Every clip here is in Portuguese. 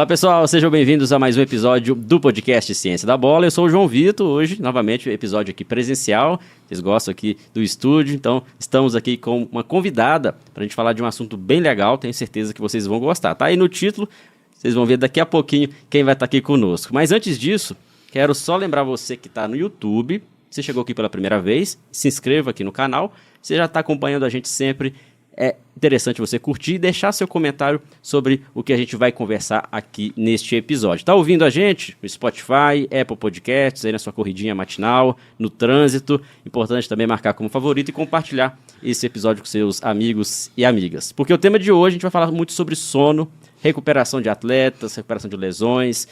Olá pessoal, sejam bem-vindos a mais um episódio do podcast Ciência da Bola. Eu sou o João Vitor, hoje novamente episódio aqui presencial, vocês gostam aqui do estúdio, então estamos aqui com uma convidada para a gente falar de um assunto bem legal, tenho certeza que vocês vão gostar. Tá aí no título, vocês vão ver daqui a pouquinho quem vai estar aqui conosco. Mas antes disso, quero só lembrar você que está no YouTube, você chegou aqui pela primeira vez, se inscreva aqui no canal, você já está acompanhando a gente sempre. É interessante você curtir e deixar seu comentário sobre o que a gente vai conversar aqui neste episódio. Está ouvindo a gente no Spotify, Apple Podcasts, aí na sua corridinha matinal, no trânsito. Importante também marcar como favorito e compartilhar esse episódio com seus amigos e amigas. Porque o tema de hoje a gente vai falar muito sobre sono, recuperação de atletas, recuperação de lesões,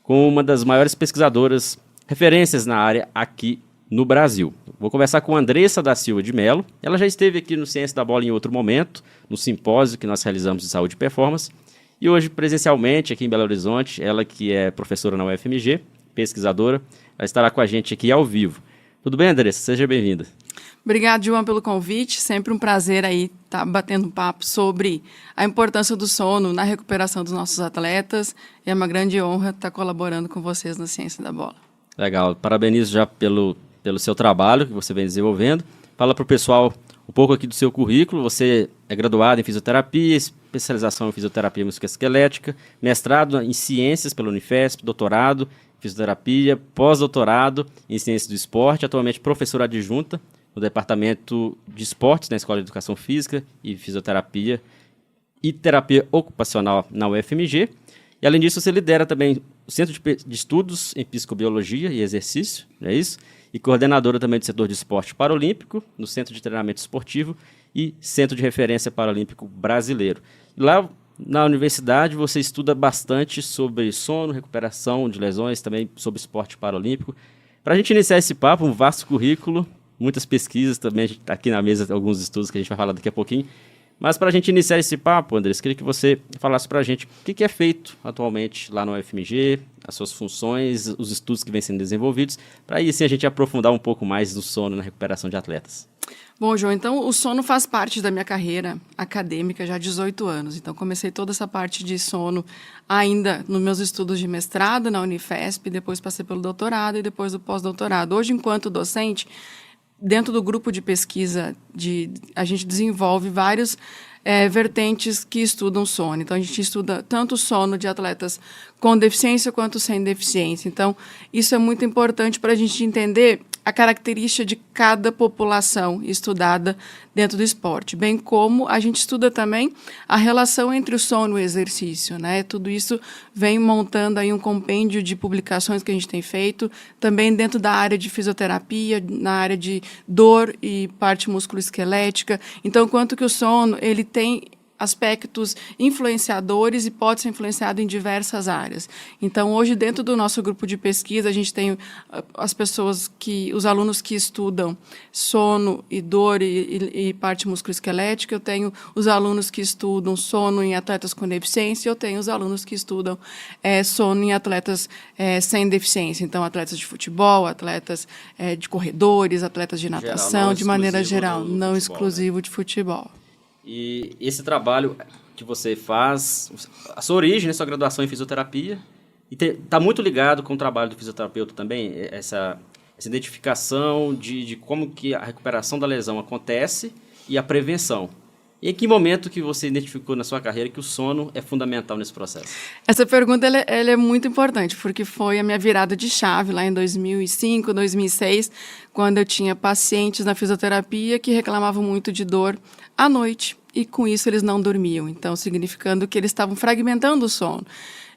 com uma das maiores pesquisadoras, referências na área aqui no Brasil. Vou conversar com a Andressa da Silva de Mello. Ela já esteve aqui no Ciência da Bola em outro momento, no simpósio que nós realizamos de saúde e performance. E hoje, presencialmente, aqui em Belo Horizonte, ela que é professora na UFMG, pesquisadora, ela estará com a gente aqui ao vivo. Tudo bem, Andressa? Seja bem-vinda. Obrigada, João, pelo convite. Sempre um prazer aí estar batendo um papo sobre a importância do sono na recuperação dos nossos atletas. É uma grande honra estar colaborando com vocês na Ciência da Bola. Legal. Parabenizo já pelo seu trabalho que você vem desenvolvendo. Fala para o pessoal um pouco aqui do seu currículo. Você é graduado em fisioterapia, especialização em fisioterapia musculoesquelética, mestrado em ciências pela Unifesp, doutorado em fisioterapia, pós-doutorado em ciências do esporte, atualmente professora adjunta no departamento de esportes na Escola de Educação Física e Fisioterapia e Terapia Ocupacional na UFMG. E além disso, você lidera também o Centro de Estudos em Psicobiologia e Exercício, não é isso? E coordenadora também do setor de esporte paralímpico, no Centro de Treinamento Esportivo e Centro de Referência Paralímpico Brasileiro. Lá na universidade você estuda bastante sobre sono, recuperação de lesões, também sobre esporte paralímpico. Para a gente iniciar esse papo, um vasto currículo, muitas pesquisas também, a gente está aqui na mesa, alguns estudos que a gente vai falar daqui a pouquinho. Mas para a gente iniciar esse papo, Andrés, queria que você falasse para a gente o que é feito atualmente lá no UFMG, as suas funções, os estudos que vêm sendo desenvolvidos, para aí sim a gente aprofundar um pouco mais do sono na recuperação de atletas. Bom, João, então o sono faz parte da minha carreira acadêmica já há 18 anos. Então comecei toda essa parte de sono ainda nos meus estudos de mestrado na Unifesp, depois passei pelo doutorado e depois do pós-doutorado. Hoje, enquanto docente, dentro do grupo de pesquisa, a gente desenvolve vários vertentes que estudam sono. Então, a gente estuda tanto o sono de atletas com deficiência quanto sem deficiência. Então, isso é muito importante para a gente entender a característica de cada população estudada dentro do esporte, bem como a gente estuda também a relação entre o sono e o exercício, né? Tudo isso vem montando aí um compêndio de publicações que a gente tem feito, também dentro da área de fisioterapia, na área de dor e parte musculoesquelética. Então, quanto que o sono, ele tem aspectos influenciadores e pode ser influenciado em diversas áreas. Então, hoje, dentro do nosso grupo de pesquisa, a gente tem os alunos que estudam sono e dor e parte musculoesquelética, eu tenho os alunos que estudam sono em atletas com deficiência, eu tenho os alunos que estudam sono em atletas sem deficiência. Então, atletas de futebol, atletas de corredores, atletas de natação, de maneira geral, não exclusivo de futebol. E esse trabalho que você faz, a sua origem, a sua graduação em fisioterapia, está muito ligado com o trabalho do fisioterapeuta também, essa identificação de como que a recuperação da lesão acontece e a prevenção. E em que momento que você identificou na sua carreira que o sono é fundamental nesse processo? Essa pergunta ela é muito importante, porque foi a minha virada de chave lá em 2005, 2006, quando eu tinha pacientes na fisioterapia que reclamavam muito de dor à noite, e com isso eles não dormiam, então significando que eles estavam fragmentando o sono.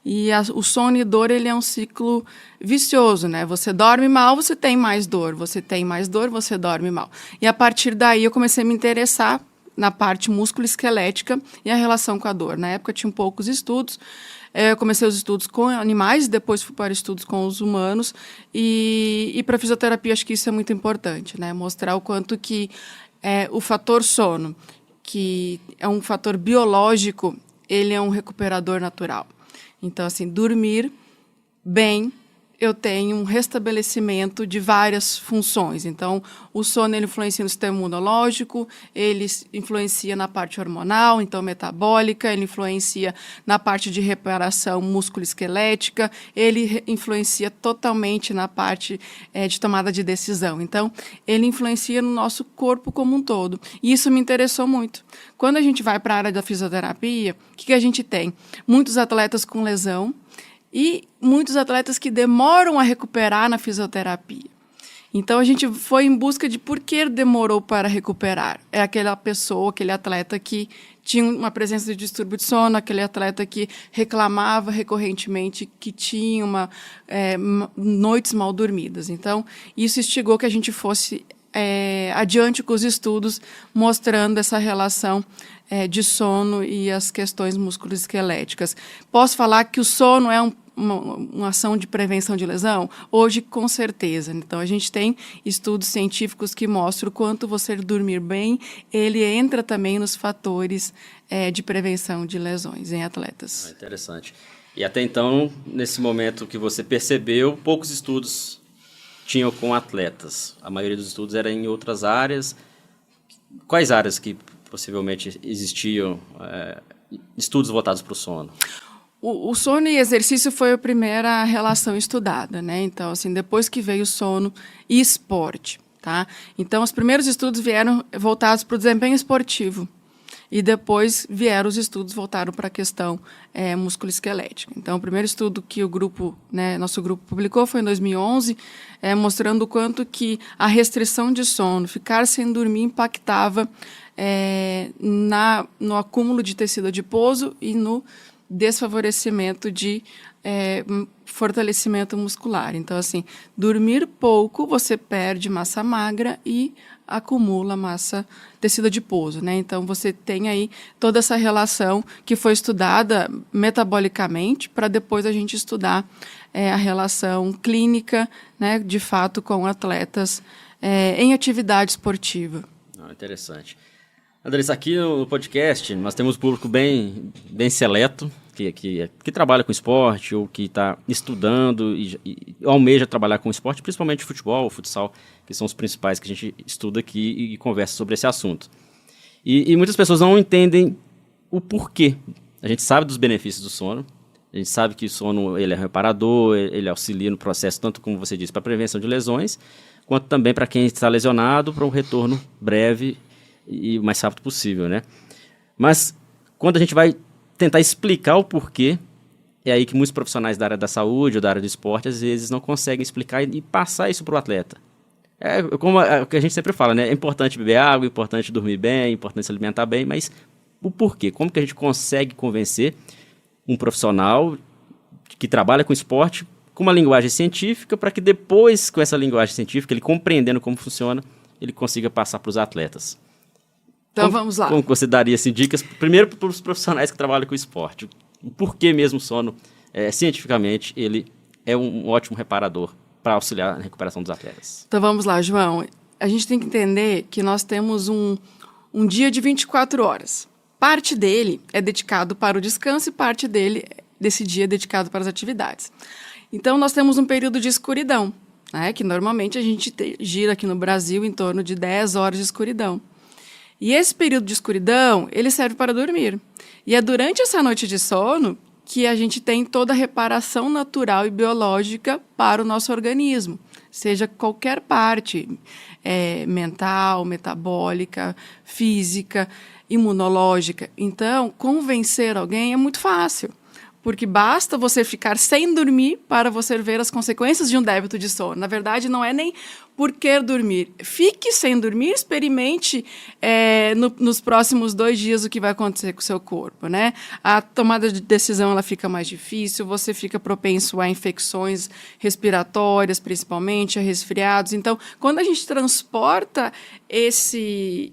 E o sono e dor, ele é um ciclo vicioso, né? Você dorme mal, você tem mais dor, você tem mais dor, você dorme mal. E a partir daí eu comecei a me interessar na parte musculoesquelética e a relação com a dor. Na época tinha poucos estudos, eu comecei os estudos com animais, depois fui para estudos com os humanos, e para a fisioterapia acho que isso é muito importante, né? Mostrar o quanto que o fator sono, que é um fator biológico, ele é um recuperador natural. Então, assim, dormir bem eu tenho um restabelecimento de várias funções. Então, o sono ele influencia no sistema imunológico, ele influencia na parte hormonal, então metabólica, ele influencia na parte de reparação músculo-esquelética, ele influencia totalmente na parte de tomada de decisão. Então, ele influencia no nosso corpo como um todo. E isso me interessou muito. Quando a gente vai para a área da fisioterapia, o que a gente tem? Muitos atletas com lesão, e muitos atletas que demoram a recuperar na fisioterapia. Então, a gente foi em busca de por que demorou para recuperar. É aquela pessoa, aquele atleta que tinha uma presença de distúrbio de sono, aquele atleta que reclamava recorrentemente que tinha noites mal dormidas. Então, isso instigou que a gente fosse adiante com os estudos, mostrando essa relação de sono e as questões musculoesqueléticas. Posso falar que o sono é uma ação de prevenção de lesão? Hoje, com certeza. Então, a gente tem estudos científicos que mostram o quanto você dormir bem, ele entra também nos fatores de prevenção de lesões em atletas. Interessante. E até então, nesse momento que você percebeu, poucos estudos tinham com atletas. A maioria dos estudos era em outras áreas. Quais áreas que possivelmente existiam estudos voltados para o sono? O sono e exercício foi a primeira relação estudada, né? Então, assim, depois que veio o sono e esporte, tá? Então, os primeiros estudos vieram voltados para o desempenho esportivo e depois vieram os estudos voltados para a questão musculoesquelética. Então, o primeiro estudo que o grupo, nosso grupo publicou foi em 2011, mostrando o quanto que a restrição de sono, ficar sem dormir, impactava no acúmulo de tecido adiposo e no desfavorecimento de fortalecimento muscular. Então, assim, dormir pouco, você perde massa magra e acumula tecido adiposo, né? Então, você tem aí toda essa relação que foi estudada metabolicamente para depois a gente estudar a relação clínica, né, de fato, com atletas em atividade esportiva. Interessante. Andressa, aqui no podcast nós temos um público bem seleto, que trabalha com esporte ou que está estudando e almeja trabalhar com esporte, principalmente futebol, futsal, que são os principais que a gente estuda aqui e conversa sobre esse assunto. E muitas pessoas não entendem o porquê. A gente sabe dos benefícios do sono, a gente sabe que o sono ele é reparador, ele auxilia no processo, tanto como você disse, para a prevenção de lesões, quanto também para quem está lesionado, para um retorno breve e o mais rápido possível, né? Mas quando a gente vai tentar explicar o porquê, é aí que muitos profissionais da área da saúde ou da área do esporte às vezes não conseguem explicar e passar isso para o atleta. Como o que a gente sempre fala, né? É importante beber água, é importante dormir bem, é importante se alimentar bem, mas o porquê? Como que a gente consegue convencer um profissional que trabalha com esporte com uma linguagem científica para que depois, com essa linguagem científica, ele compreendendo como funciona, ele consiga passar para os atletas? Então, vamos lá. Como você daria assim, dicas, primeiro para os profissionais que trabalham com esporte? O porquê mesmo o sono, cientificamente, ele é um ótimo reparador para auxiliar na recuperação dos atletas? Então, vamos lá, João. A gente tem que entender que nós temos um dia de 24 horas. Parte dele é dedicado para o descanso e parte desse dia é dedicado para as atividades. Então, nós temos um período de escuridão, né, que normalmente a gente gira aqui no Brasil em torno de 10 horas de escuridão. E esse período de escuridão, ele serve para dormir. E é durante essa noite de sono que a gente tem toda a reparação natural e biológica para o nosso organismo, seja qualquer parte, mental, metabólica, física, imunológica. Então, convencer alguém é muito fácil, porque basta você ficar sem dormir para você ver as consequências de um débito de sono. Na verdade, não é nem por querer dormir. Fique sem dormir, experimente nos próximos 2 dias o que vai acontecer com o seu corpo, né? A tomada de decisão ela fica mais difícil, você fica propenso a infecções respiratórias, principalmente, a resfriados. Então, quando a gente transporta esse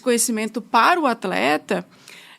conhecimento para o atleta,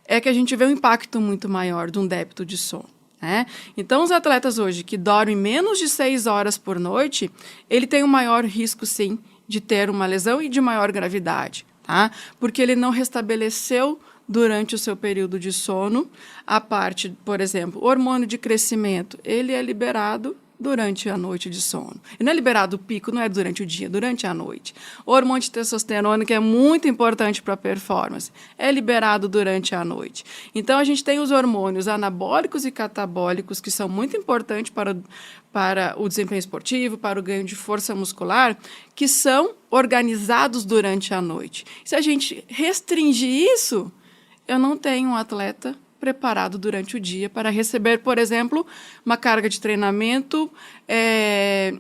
é que a gente vê um impacto muito maior de um débito de sono, né? Então, os atletas hoje que dormem menos de 6 horas por noite, ele tem um maior risco, sim, de ter uma lesão e de maior gravidade, tá? Porque ele não restabeleceu durante o seu período de sono a parte, por exemplo, o hormônio de crescimento, ele é liberado durante a noite de sono. E não é liberado o pico, não é durante o dia, durante a noite. O hormônio de testosterona, que é muito importante para a performance, é liberado durante a noite. Então, a gente tem os hormônios anabólicos e catabólicos, que são muito importantes para o desempenho esportivo, para o ganho de força muscular, que são organizados durante a noite. Se a gente restringir isso, eu não tenho um atleta preparado durante o dia para receber, por exemplo, uma carga de treinamento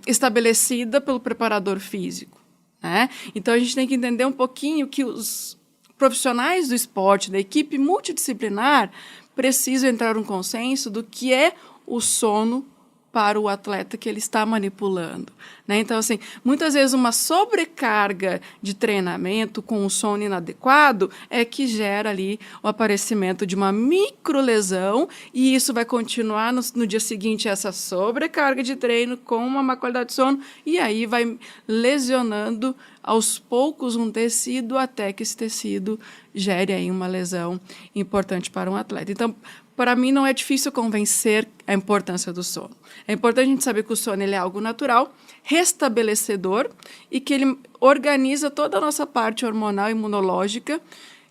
estabelecida pelo preparador físico, né? Então, a gente tem que entender um pouquinho que os profissionais do esporte, da equipe multidisciplinar, precisam entrar num consenso do que é o sono para o atleta que ele está manipulando, né? Então, assim, muitas vezes uma sobrecarga de treinamento com um sono inadequado é que gera ali o aparecimento de uma microlesão, e isso vai continuar no dia seguinte, essa sobrecarga de treino com uma má qualidade de sono, e aí vai lesionando aos poucos um tecido até que esse tecido gere aí uma lesão importante para um atleta. Então, para mim, não é difícil convencer a importância do sono. É importante a gente saber que o sono ele é algo natural, restabelecedor, e que ele organiza toda a nossa parte hormonal e imunológica,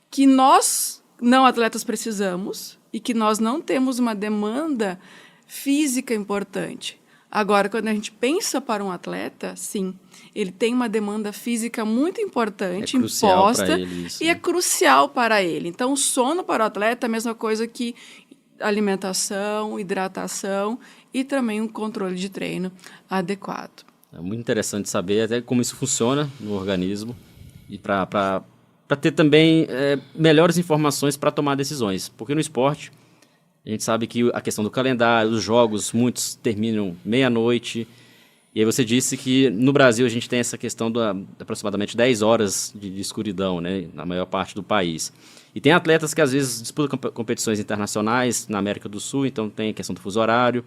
que nós, não atletas, precisamos, e que nós não temos uma demanda física importante. Agora, quando a gente pensa para um atleta, sim, ele tem uma demanda física muito importante, imposta, e é crucial para ele. Então, o sono para o atleta é a mesma coisa que alimentação, hidratação e também um controle de treino adequado. É muito interessante saber até como isso funciona no organismo e para ter também melhores informações para tomar decisões. Porque no esporte, a gente sabe que a questão do calendário, os jogos, muitos terminam meia-noite. E aí você disse que no Brasil a gente tem essa questão de aproximadamente 10 horas de escuridão, né, na maior parte do país. E tem atletas que às vezes disputam competições internacionais na América do Sul, então tem a questão do fuso horário.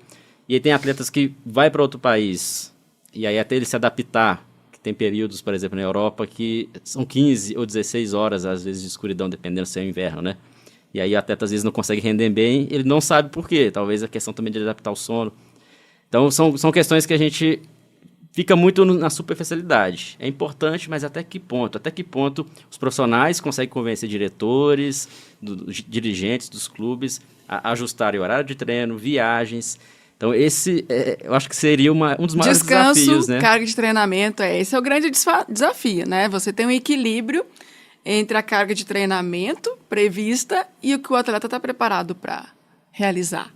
E aí tem atletas que vai para outro país, e aí até ele se adaptar, que tem períodos, por exemplo, na Europa, que são 15 ou 16 horas, às vezes, de escuridão, dependendo se é o inverno, né? E aí o atleta às vezes não consegue render bem, ele não sabe por quê, talvez a questão também de adaptar o sono. Então são questões que a gente fica muito na superficialidade. É importante, mas até que ponto? Até que ponto os profissionais conseguem convencer diretores, dirigentes dos clubes a ajustarem o horário de treino, viagens. Então, esse eu acho que seria um dos maiores desafios, né? Carga de treinamento, esse é o grande desafio, né? Você tem um equilíbrio entre a carga de treinamento prevista e o que o atleta está preparado para realizar,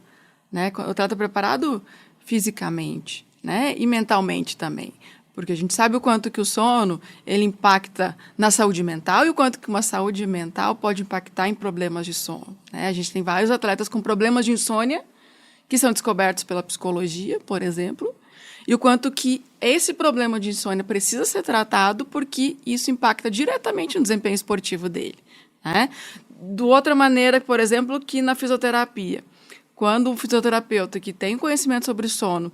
né? O atleta preparado fisicamente, né? E mentalmente também, porque a gente sabe o quanto que o sono ele impacta na saúde mental e o quanto que uma saúde mental pode impactar em problemas de sono, né? A gente tem vários atletas com problemas de insônia que são descobertos pela psicologia, por exemplo, e o quanto que esse problema de insônia precisa ser tratado porque isso impacta diretamente no desempenho esportivo dele, né? De outra maneira, por exemplo, que na fisioterapia, quando um fisioterapeuta que tem conhecimento sobre sono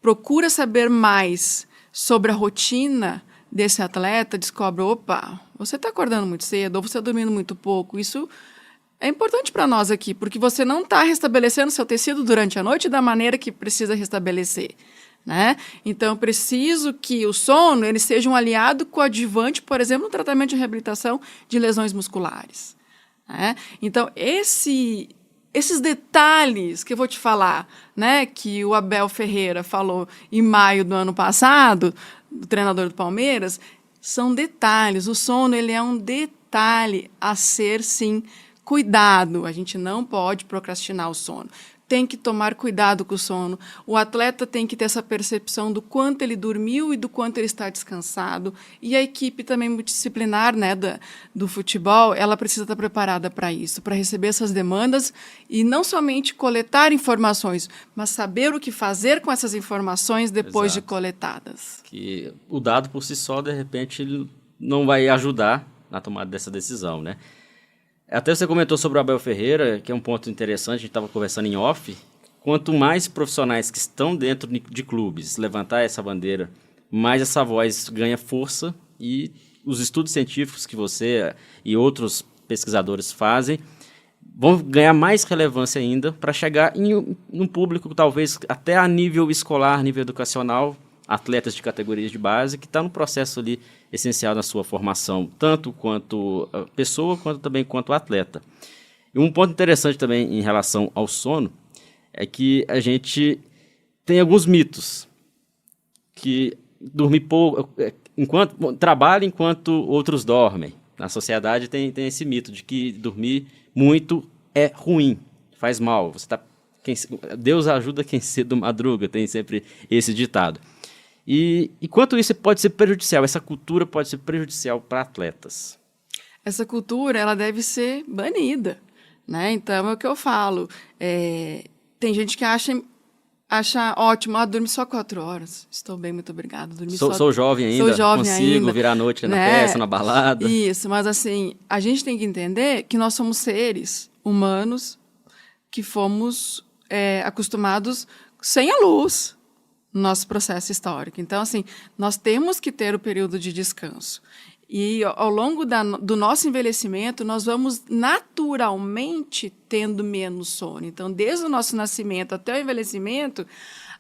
procura saber mais sobre a rotina desse atleta, descobre, opa, você está acordando muito cedo ou você está dormindo muito pouco. Isso é importante para nós aqui, porque você não está restabelecendo seu tecido durante a noite da maneira que precisa restabelecer, né? Então, preciso que o sono ele seja um aliado coadjuvante, por exemplo, no tratamento de reabilitação de lesões musculares, né? Então, esses detalhes que eu vou te falar, né, que o Abel Ferreira falou em maio do ano passado, o treinador do Palmeiras, são detalhes. O sono ele é um detalhe a ser, sim, cuidado. A gente não pode procrastinar o sono. Tem que tomar cuidado com o sono. O atleta tem que ter essa percepção do quanto ele dormiu e do quanto ele está descansado. E a equipe também multidisciplinar, né, do futebol, ela precisa estar preparada para isso, para receber essas demandas e não somente coletar informações, mas saber o que fazer com essas informações depois de coletadas. Que o dado por si só, de repente, ele não vai ajudar na tomada dessa decisão, né? Até você comentou sobre o Abel Ferreira, que é um ponto interessante, a gente estava conversando em off. Quanto mais profissionais que estão dentro de clubes levantar essa bandeira, mais essa voz ganha força e os estudos científicos que você e outros pesquisadores fazem vão ganhar mais relevância ainda para chegar em um público, talvez até a nível escolar, nível educacional, atletas de categorias de base, que está no processo ali essencial na sua formação, tanto quanto pessoa, quanto também quanto atleta. E um ponto interessante também em relação ao sono é que a gente tem alguns mitos, que dormir pouco, trabalha enquanto outros dormem. Na sociedade tem esse mito de que dormir muito é ruim, faz mal. Deus ajuda quem cedo madruga, tem sempre esse ditado. E quanto isso pode ser prejudicial, essa cultura pode ser prejudicial para atletas? Essa cultura, ela deve ser banida, né? Então, é o que eu falo. Tem gente que acha ótimo, dormir só 4 horas. Estou bem, muito obrigada. Sou jovem ainda, consigo virar a noite na festa, na balada. Isso, mas assim, a gente tem que entender que nós somos seres humanos que fomos acostumados sem a luz no nosso processo histórico. Então, assim, nós temos que ter o período de descanso. E ao longo do nosso envelhecimento, nós vamos naturalmente tendo menos sono. Então, desde o nosso nascimento até o envelhecimento,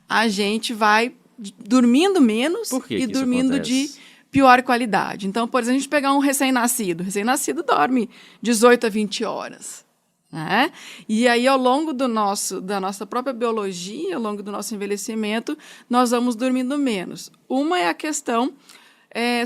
a gente vai dormindo menos e dormindo de pior qualidade. Então, por exemplo, a gente pegar um recém-nascido. O recém-nascido dorme 18 a 20 horas. Né? E aí, ao longo da nossa própria biologia, ao longo do nosso envelhecimento, nós vamos dormindo menos. Uma é a questão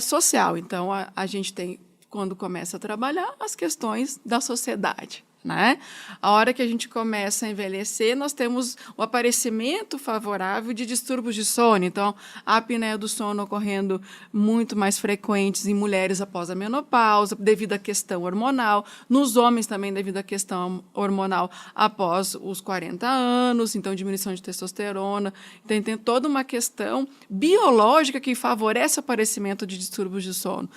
social. Então, a gente tem, quando começa a trabalhar, as questões da sociedade. Né? A hora que a gente começa a envelhecer, nós temos o aparecimento favorável de distúrbios de sono. Então, a apneia do sono ocorrendo muito mais frequentes em mulheres após a menopausa, devido à questão hormonal. Nos homens também, devido à questão hormonal após os 40 anos, então diminuição de testosterona. Então, tem toda uma questão biológica que favorece o aparecimento de distúrbios de sono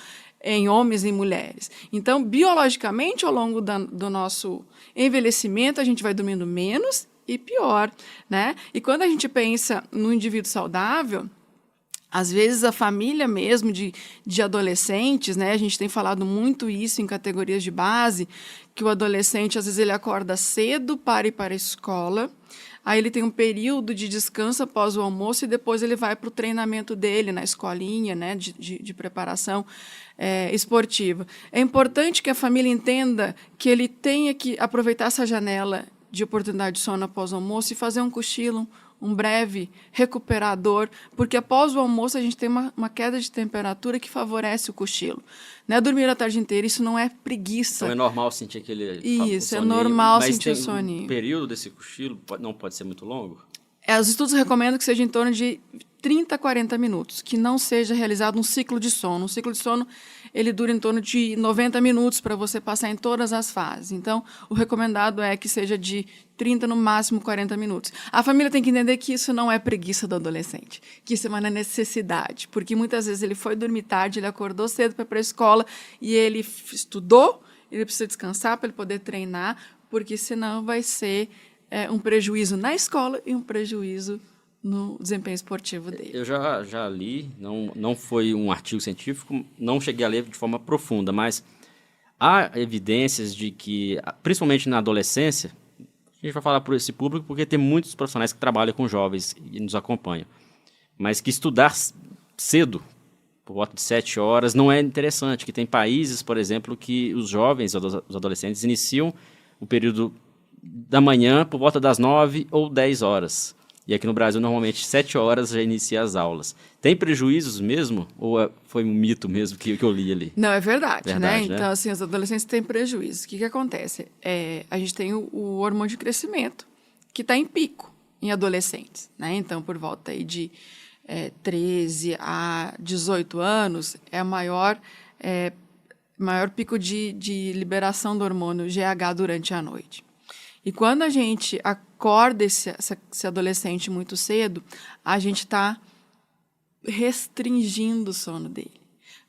em homens e mulheres. Então, biologicamente, ao longo do nosso envelhecimento, a gente vai dormindo menos e pior, né? E quando a gente pensa no indivíduo saudável, às vezes a família mesmo de adolescentes, né? A gente tem falado muito isso em categorias de base, que o adolescente, às vezes, ele acorda cedo para ir para a escola, aí ele tem um período de descanso após o almoço e depois ele vai para o treinamento dele na escolinha, né, de preparação esportiva. É importante que a família entenda que ele tenha que aproveitar essa janela de oportunidade de sono após o almoço e fazer um cochilo, um breve recuperador, porque após o almoço a gente tem uma queda de temperatura que favorece o cochilo. Não é dormir a tarde inteira, isso não é preguiça. Então é normal sentir aquele Isso, é normal sentir o soninho. Mas o período desse cochilo não pode ser muito longo? Os estudos recomendam que seja em torno de 30 a 40 minutos, que não seja realizado um ciclo de sono. Um ciclo de sono, ele dura em torno de 90 minutos para você passar em todas as fases. Então, o recomendado é que seja de 30, no máximo 40 minutos. A família tem que entender que isso não é preguiça do adolescente, que isso é uma necessidade, porque muitas vezes ele foi dormir tarde, ele acordou cedo para ir para a escola e ele estudou, ele precisa descansar para ele poder treinar, porque senão vai ser um prejuízo na escola e um prejuízo no desempenho esportivo dele. Eu já li, não foi um artigo científico, não cheguei a ler de forma profunda, mas há evidências de que, principalmente na adolescência, a gente vai falar por esse público porque tem muitos profissionais que trabalham com jovens e nos acompanham, mas que estudar cedo, por volta de 7 horas, não é interessante, que tem países, por exemplo, que os jovens, os adolescentes, iniciam o período da manhã por volta das 9 ou 10 horas. E aqui no Brasil, normalmente, 7 horas já inicia as aulas. Tem prejuízos mesmo? Ou foi um mito mesmo que eu li ali? Não, é verdade, né? Então, assim, os adolescentes têm prejuízos. O que acontece? A gente tem o hormônio de crescimento, que está em pico em adolescentes, né? Então, por volta aí de 13 a 18 anos, é o maior pico de liberação do hormônio GH durante a noite. E quando a gente acorda esse adolescente muito cedo, a gente está restringindo o sono dele.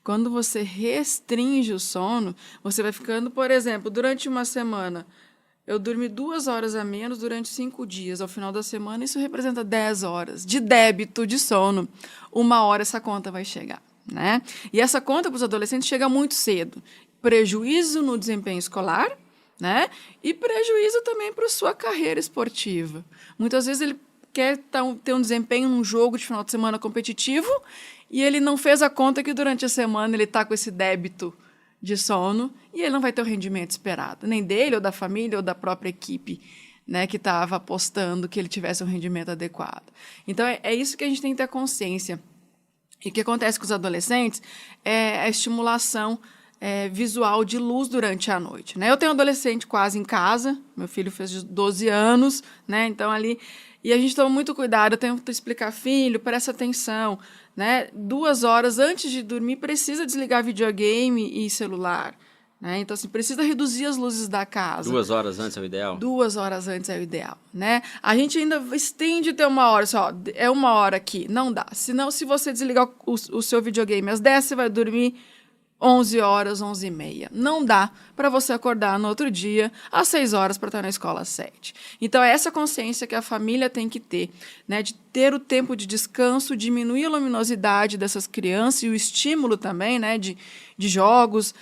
Quando você restringe o sono, você vai ficando, por exemplo, durante uma semana, eu dormi 2 horas a menos durante 5 dias. Ao final da semana, isso representa 10 horas de débito de sono. 1 hora essa conta vai chegar, né? E essa conta para os adolescentes chega muito cedo. Prejuízo no desempenho escolar, né? E prejuízo também para a sua carreira esportiva. Muitas vezes ele quer ter um desempenho num jogo de final de semana competitivo e ele não fez a conta que durante a semana ele está com esse débito de sono e ele não vai ter o rendimento esperado, nem dele, ou da família, ou da própria equipe, né, que estava apostando que ele tivesse um rendimento adequado. Então, é isso que a gente tem que ter consciência. E o que acontece com os adolescentes é a estimulação visual de luz durante a noite, né? Eu tenho um adolescente quase em casa, meu filho fez 12 anos, né? Então, ali... E a gente toma muito cuidado, eu tenho que explicar, filho, presta atenção, né? 2 horas antes de dormir, precisa desligar videogame e celular, né? Então, assim, precisa reduzir as luzes da casa. 2 horas antes é o ideal? 2 horas antes é o ideal, né? A gente ainda estende ter 1 hora, só, é 1 hora aqui, não dá. Senão, se você desligar o seu videogame às 10, você vai dormir 11 horas, 11h30. Não dá para você acordar no outro dia às 6 horas para estar na escola às 7. Então, é essa consciência que a família tem que ter, né? De ter o tempo de descanso, diminuir a luminosidade dessas crianças e o estímulo também, né? De jogos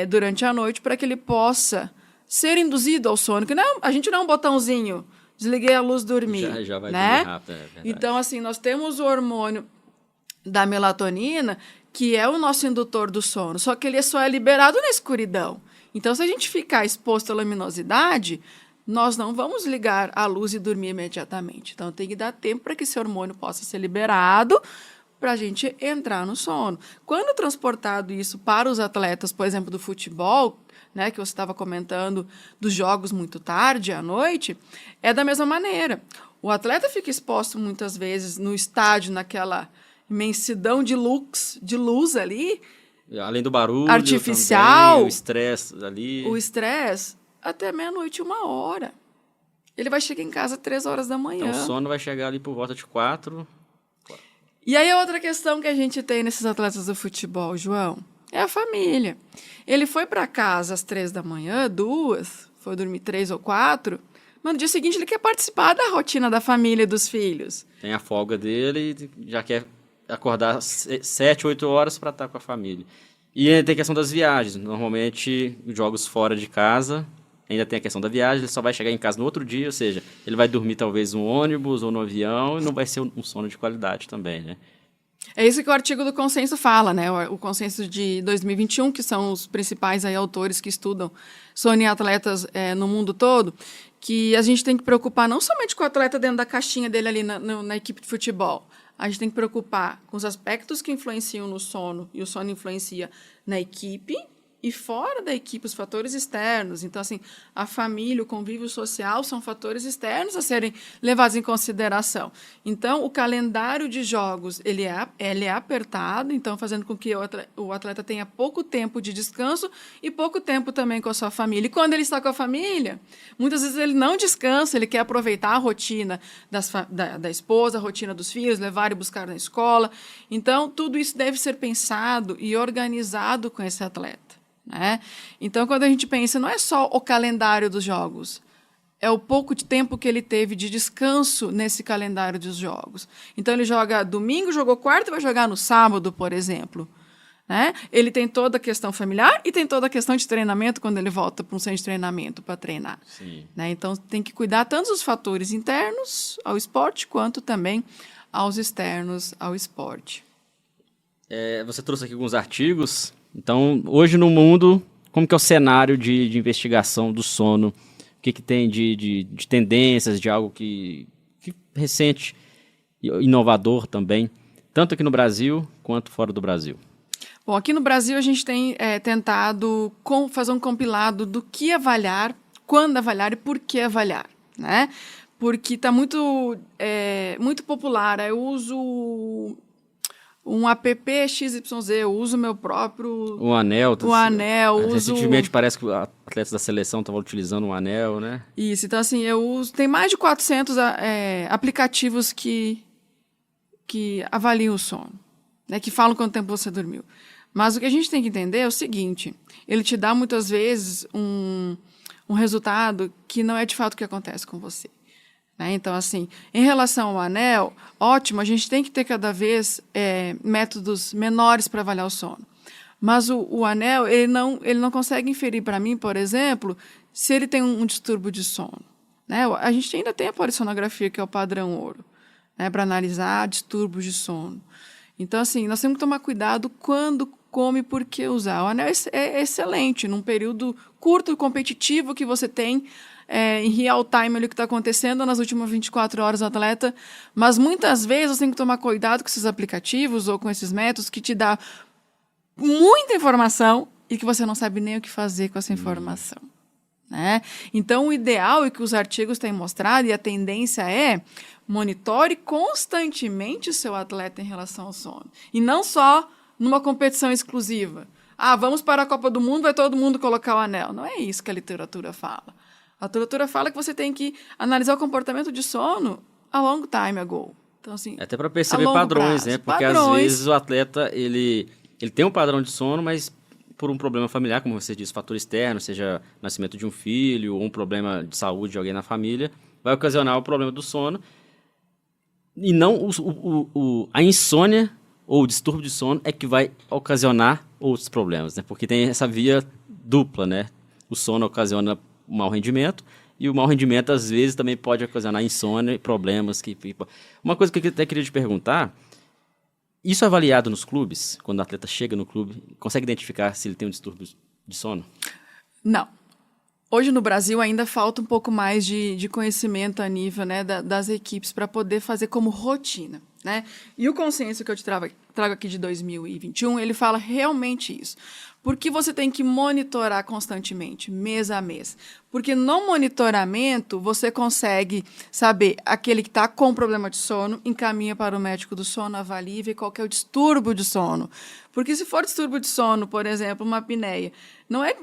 durante a noite para que ele possa ser induzido ao sono. Que não, a gente não é um botãozinho, desliguei a luz, dormir. Já vai né? dormir rápido, é verdade. Então, assim, nós temos o hormônio da melatonina, que é o nosso indutor do sono, só que ele só é liberado na escuridão. Então, se a gente ficar exposto à luminosidade, nós não vamos ligar a luz e dormir imediatamente. Então, tem que dar tempo para que esse hormônio possa ser liberado para a gente entrar no sono. Quando transportado isso para os atletas, por exemplo, do futebol, né, que você estava comentando, dos jogos muito tarde à noite, é da mesma maneira. O atleta fica exposto muitas vezes no estádio, naquela imensidão de luz ali. Além do barulho artificial, também, o estresse ali. O estresse, até 00h, 1h. Ele vai chegar em casa às 3 horas da manhã. Então o sono vai chegar ali por volta de 4. E aí a outra questão que a gente tem nesses atletas do futebol, João, é a família. Ele foi para casa às 3 da manhã, 2, foi dormir 3 ou 4, mas no dia seguinte ele quer participar da rotina da família e dos filhos. Tem a folga dele e já quer acordar 7, 8 horas para estar com a família. E ainda tem a questão das viagens. Normalmente, jogos fora de casa, ainda tem a questão da viagem, ele só vai chegar em casa no outro dia, ou seja, ele vai dormir talvez no ônibus ou no avião e não vai ser um sono de qualidade também, né? É isso que o artigo do consenso fala, né? O consenso de 2021, que são os principais aí autores que estudam sono em atletas no mundo todo, que a gente tem que preocupar não somente com o atleta dentro da caixinha dele ali na equipe de futebol. A gente tem que preocupar com os aspectos que influenciam no sono, e o sono influencia na equipe e fora da equipe, os fatores externos. Então, assim, a família, o convívio social são fatores externos a serem levados em consideração. Então, o calendário de jogos, ele é apertado, então fazendo com que o atleta tenha pouco tempo de descanso e pouco tempo também com a sua família. E quando ele está com a família, muitas vezes ele não descansa, ele quer aproveitar a rotina da esposa, a rotina dos filhos, levar e buscar na escola. Então, tudo isso deve ser pensado e organizado com esse atleta. Né? Então, quando a gente pensa, não é só o calendário dos jogos, é o pouco de tempo que ele teve de descanso nesse calendário dos jogos. Então, ele joga domingo, jogou quarta e vai jogar no sábado, por exemplo. Né? Ele tem toda a questão familiar e tem toda a questão de treinamento quando ele volta para um centro de treinamento para treinar. Né? Então, tem que cuidar tanto dos fatores internos ao esporte quanto também aos externos ao esporte. Você trouxe aqui alguns artigos. Então, hoje no mundo, como que é o cenário de investigação do sono? O que tem de tendências, de algo que recente, inovador também, tanto aqui no Brasil quanto fora do Brasil? Bom, aqui no Brasil a gente tem tentado fazer um compilado do que avaliar, quando avaliar e por que avaliar, né? Porque está muito popular. Eu uso um app XYZ, eu uso meu próprio... O anel. Uso... Recentemente parece que os atletas da seleção estavam utilizando um anel, né? Isso, então assim, eu uso... Tem mais de 400 aplicativos que avaliam o sono, né, que falam quanto tempo você dormiu. Mas o que a gente tem que entender é o seguinte, ele te dá muitas vezes um resultado que não é de fato o que acontece com você. Então, assim, em relação ao anel, ótimo, a gente tem que ter cada vez métodos menores para avaliar o sono. Mas o anel, ele não consegue inferir para mim, por exemplo, se ele tem um distúrbio de sono. Né? A gente ainda tem a polissonografia, que é o padrão ouro, né, para analisar distúrbios de sono. Então, assim, nós temos que tomar cuidado quando, como e por que usar. O anel é excelente, num período curto e competitivo que você tem, em real time ali o que está acontecendo nas últimas 24 horas do atleta, mas muitas vezes você tem que tomar cuidado com esses aplicativos ou com esses métodos que te dá muita informação e que você não sabe nem o que fazer com essa informação. Né? Então, o ideal é que os artigos têm mostrado, e a tendência é monitore constantemente o seu atleta em relação ao sono. E não só numa competição exclusiva. Vamos para a Copa do Mundo, vai todo mundo colocar o anel. Não é isso que a literatura fala. A literatura fala que você tem que analisar o comportamento de sono a long time ago. Então, assim, até para perceber padrões, né? Porque às vezes o atleta ele tem um padrão de sono, mas por um problema familiar, como você disse, fator externo, seja nascimento de um filho ou um problema de saúde de alguém na família, vai ocasionar o problema do sono e não a insônia ou o distúrbio de sono é que vai ocasionar outros problemas, né? Porque tem essa via dupla, né? O sono ocasiona o mau rendimento e o mau rendimento às vezes também pode ocasionar insônia e problemas. Uma coisa que eu até queria te perguntar, isso é avaliado nos clubes? Quando o atleta chega no clube, consegue identificar se ele tem um distúrbio de sono? Não. Hoje no Brasil ainda falta um pouco mais de conhecimento a nível, né, das equipes para poder fazer como rotina. Né? E o consenso que eu te trago aqui de 2021, ele fala realmente isso. Porque você tem que monitorar constantemente, mês a mês. Porque no monitoramento, você consegue saber aquele que está com problema de sono, encaminha para o médico do sono, avalia e vê qual que é o distúrbio de sono. Porque se for distúrbio de sono, por exemplo, uma apneia, não é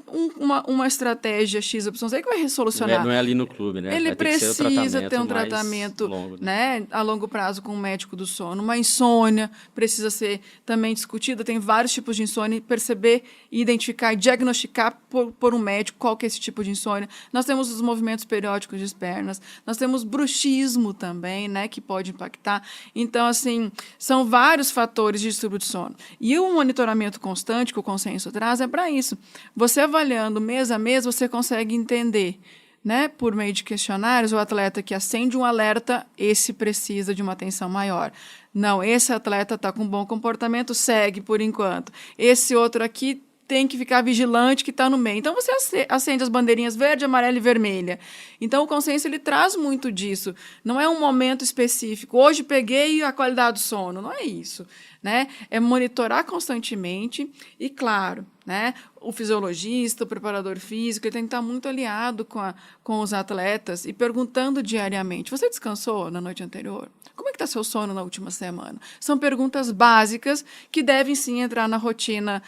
uma estratégia XYZ que vai resolucionar. Não é ali no clube, né? Ele precisa ter um tratamento longo, né, a longo prazo com o médico do sono. Uma insônia precisa ser também discutida. Tem vários tipos de insônia. Perceber, identificar e diagnosticar por um médico qual que é esse tipo de insônia. Nós temos os movimentos periódicos de pernas. Nós temos bruxismo também, né, que pode impactar. Então, assim, são vários fatores de distúrbio de sono. E o monitoramento constante que o consenso traz é para isso. Você avaliando mês a mês, você consegue entender, né, por meio de questionários, o atleta que acende um alerta, esse precisa de uma atenção maior. Não, esse atleta está com bom comportamento, segue por enquanto. Esse outro aqui tem que ficar vigilante que está no meio. Então, você acende as bandeirinhas verde, amarela e vermelha. Então, o consenso ele traz muito disso. Não é um momento específico. Hoje peguei a qualidade do sono. Não é isso. Né? É monitorar constantemente e, claro, né, o fisiologista, o preparador físico, ele tem que estar muito aliado com os atletas e perguntando diariamente, você descansou na noite anterior? Como é que está seu sono na última semana? São perguntas básicas que devem, sim, entrar na rotina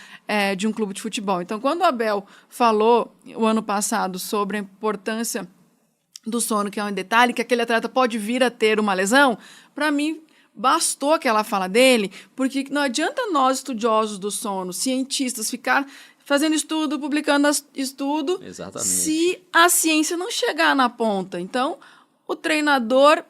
de um clube de futebol. Então, quando o Abel falou, o ano passado, sobre a importância do sono, que é um detalhe, que aquele atleta pode vir a ter uma lesão, para mim, bastou aquela fala dele, porque não adianta nós, estudiosos do sono, cientistas, ficar fazendo estudo, publicando estudo, exatamente, se a ciência não chegar na ponta. Então, o treinador,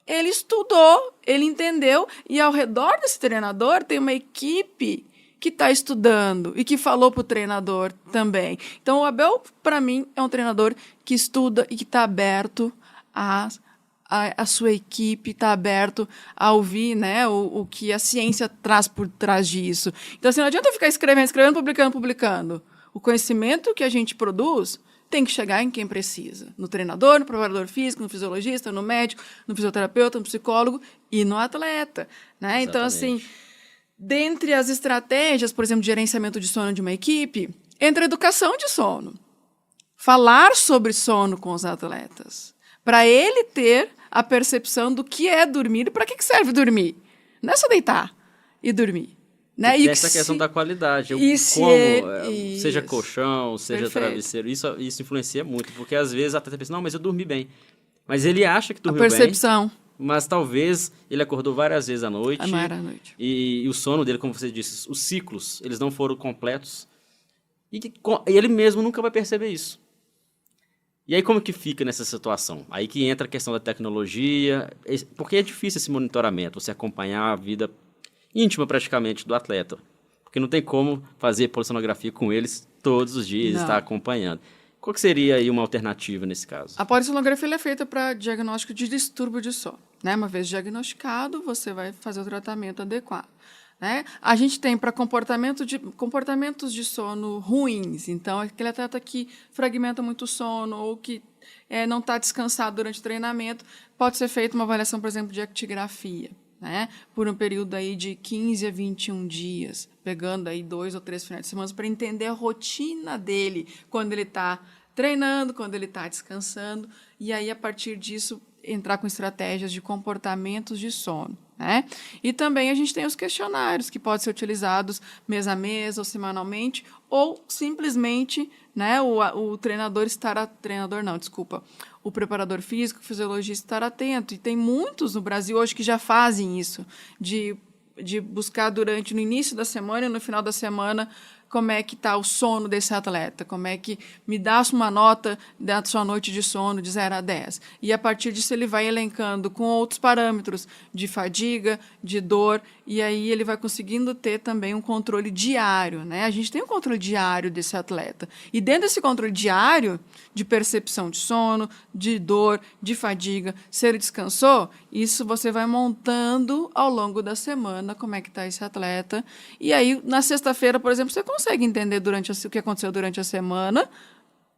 ele estudou, ele entendeu, e ao redor desse treinador tem uma equipe que está estudando e que falou para o treinador também. Então, o Abel, para mim, é um treinador que estuda e que está aberto a sua equipe, está aberto a ouvir, né, o que a ciência traz por trás disso. Então, assim, não adianta ficar escrevendo, publicando. O conhecimento que a gente produz tem que chegar em quem precisa. No treinador, no preparador físico, no fisiologista, no médico, no fisioterapeuta, no psicólogo e no atleta. Né? Então, assim, dentre as estratégias, por exemplo, de gerenciamento de sono de uma equipe, entra a educação de sono. Falar sobre sono com os atletas. Para ele ter a percepção do que é dormir e para que serve dormir. Não é só deitar e dormir. Né? E essa questão da qualidade. Seja colchão, seja perfeito, travesseiro, isso influencia muito, porque às vezes a atleta pensa, não, mas eu dormi bem. Mas ele acha que dormiu bem. A percepção. Mas talvez ele acordou várias vezes à noite. E o sono dele, como você disse, os ciclos, eles não foram completos. E ele mesmo nunca vai perceber isso. E aí como que fica nessa situação? Aí que entra a questão da tecnologia, porque é difícil esse monitoramento, você acompanhar a vida íntima praticamente do atleta. Porque não tem como fazer polissonografia com eles todos os dias, estar acompanhando. Qual que seria aí uma alternativa nesse caso? A polissonografia ela é feita para diagnóstico de distúrbio de sono, né? Uma vez diagnosticado, você vai fazer o tratamento adequado, né? A gente tem para comportamentos de sono ruins, então aquele atleta que fragmenta muito o sono ou que não está descansado durante o treinamento, pode ser feita uma avaliação, por exemplo, de actigrafia, né? Por um período aí de 15 a 21 dias, pegando aí 2 ou 3 finais de semana para entender a rotina dele, quando ele está treinando, quando ele está descansando, e aí, a partir disso, entrar com estratégias de comportamentos de sono, né? E também a gente tem os questionários, que podem ser utilizados mês a mês ou semanalmente, ou simplesmente, né, o o preparador físico, o fisiologista estar atento. E tem muitos no Brasil hoje que já fazem isso, de buscar no início da semana e no final da semana como é que está o sono desse atleta, como é que me dá uma nota da sua noite de sono de 0 a 10. E, a partir disso, ele vai elencando com outros parâmetros de fadiga, de dor, e aí ele vai conseguindo ter também um controle diário, né? A gente tem um controle diário desse atleta. E dentro desse controle diário de percepção de sono, de dor, de fadiga, se ele descansou, isso você vai montando ao longo da semana como é que está esse atleta. E aí, na sexta-feira, por exemplo, você consegue entender o que aconteceu durante a semana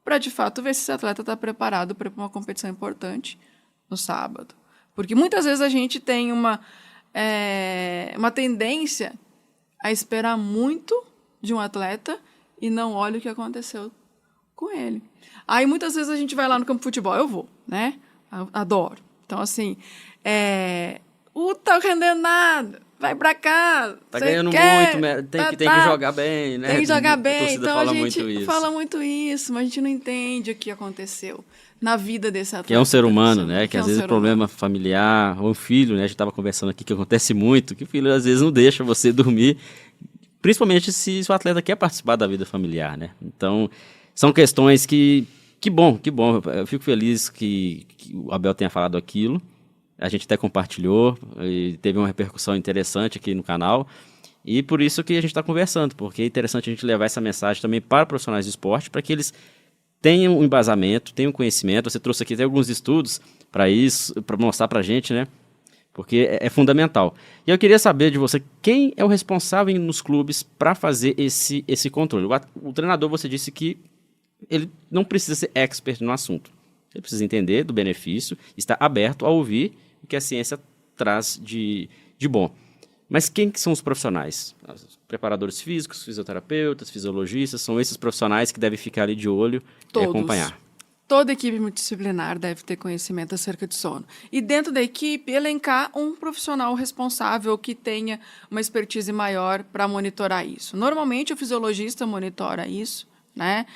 para, de fato, ver se esse atleta está preparado para uma competição importante no sábado. Porque muitas vezes a gente tem uma tendência a esperar muito de um atleta e não olha o que aconteceu com ele. Aí, muitas vezes, a gente vai lá no campo de futebol. Eu vou, né? Adoro. Então, assim, tá rendendo nada. Vai pra cá. Tá ganhando muito, tem que jogar bem, né? Tem que jogar bem. A então fala a gente muito fala muito isso, mas a gente não entende o que aconteceu na vida desse atleta. Que é um ser humano, né? Que às vezes problema familiar, ou um filho, né? A gente estava conversando aqui que acontece muito, que o filho às vezes não deixa você dormir, principalmente se o atleta quer participar da vida familiar, né? Então, são questões que bom. Eu fico feliz que o Abel tenha falado aquilo. A gente até compartilhou e teve uma repercussão interessante aqui no canal. E por isso que a gente está conversando, porque é interessante a gente levar essa mensagem também para profissionais de esporte, para que eles tenham um embasamento, tenham conhecimento. Você trouxe aqui até alguns estudos para isso, para mostrar para a gente, né? Porque é fundamental. E eu queria saber de você, quem é o responsável nos clubes para fazer esse controle? O treinador, você disse que ele não precisa ser expert no assunto. Ele precisa entender do benefício, está aberto a ouvir o que a ciência traz de bom. Mas quem que são os profissionais? Os preparadores físicos, fisioterapeutas, fisiologistas, são esses profissionais que devem ficar ali de olho e acompanhar. Toda equipe multidisciplinar deve ter conhecimento acerca de sono. E dentro da equipe, elencar um profissional responsável que tenha uma expertise maior para monitorar isso. Normalmente, o fisiologista monitora isso, né?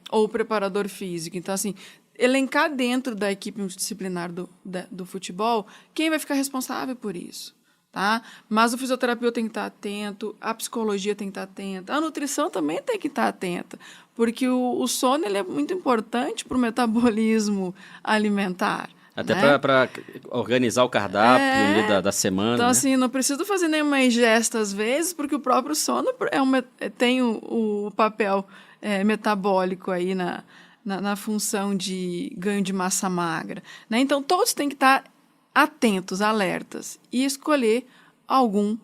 Ou o preparador físico. Então, assim, elencar dentro da equipe multidisciplinar do futebol quem vai ficar responsável por isso. Tá? Mas o fisioterapeuta tem que estar atento, a psicologia tem que estar atenta, a nutrição também tem que estar atenta, porque o sono ele é muito importante para o metabolismo alimentar. Até né? para organizar o cardápio da semana. Então, né? assim, não preciso fazer nenhuma ingesta às vezes, porque o próprio sono tem o papel metabólico aí na função de ganho de massa magra. Né? Então, todos têm que estar atentos, alertas, e escolher algum